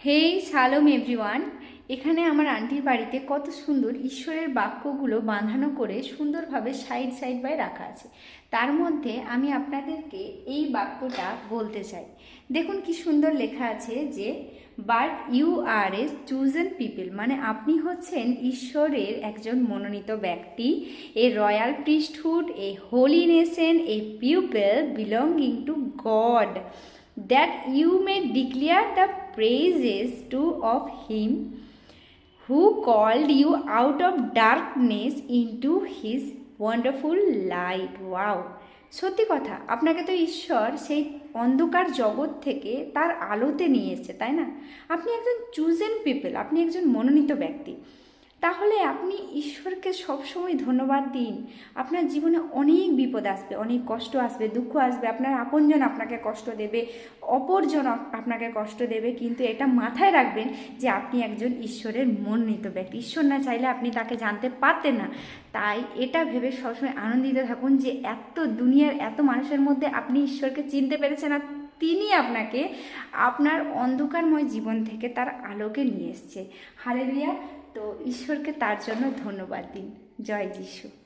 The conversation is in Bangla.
হেই শালোম এভরিওয়ান। এখানে আমার আন্টির বাড়িতে কত সুন্দর ঈশ্বরের বাক্যগুলো বাঁধানো করে সুন্দরভাবে সাইড সাইড বাই রাখা আছে। তার মধ্যে আমি আপনাদেরকে এই বাক্যটা বলতে চাই। দেখুন কি সুন্দর লেখা আছে যে but you are a chosen people, মানে আপনি হচ্ছেন ঈশ্বরের একজন মনোনীত ব্যক্তি, a royal priesthood, a holy nation, a people belonging to God, that you may declare the praises to of him who called you out of darkness into his wonderful light. Wow! সত্যি কথা, আপনাকে তো ঈশ্বর সেই অন্ধকার জগৎ থেকে তার আলোতে নিয়ে এসেছে, তাই না? আপনি একজন চুজেন পিপল, আপনি একজন মনোনীত ব্যক্তি। তাহলে আপনি ঈশ্বরকে সবসময় ধন্যবাদ দিন। আপনার জীবনে অনেক বিপদ আসবে, অনেক কষ্ট আসবে, দুঃখ আসবে, আপনার আপনজন আপনাকে কষ্ট দেবে, অপরজন আপনাকে কষ্ট দেবে, কিন্তু এটা মাথায় রাখবেন যে আপনি একজন ঈশ্বরের মনোনীত ব্যক্তি। ঈশ্বর না চাইলে আপনি তাকে জানতে পারতেন না। তাই এটা ভেবে সবসময় আনন্দিত থাকুন যে এত দুনিয়ার এত মানুষের মধ্যে আপনি ঈশ্বরকে চিনতে পেরেছেন, আর তিনি আপনাকে আপনার অন্ধকারময় জীবন থেকে তার আলোকে নিয়ে এসছে। হালেলুয়া! তো ঈশ্বরকে তার জন্য ধন্যবাদ দিন। জয় যিশু।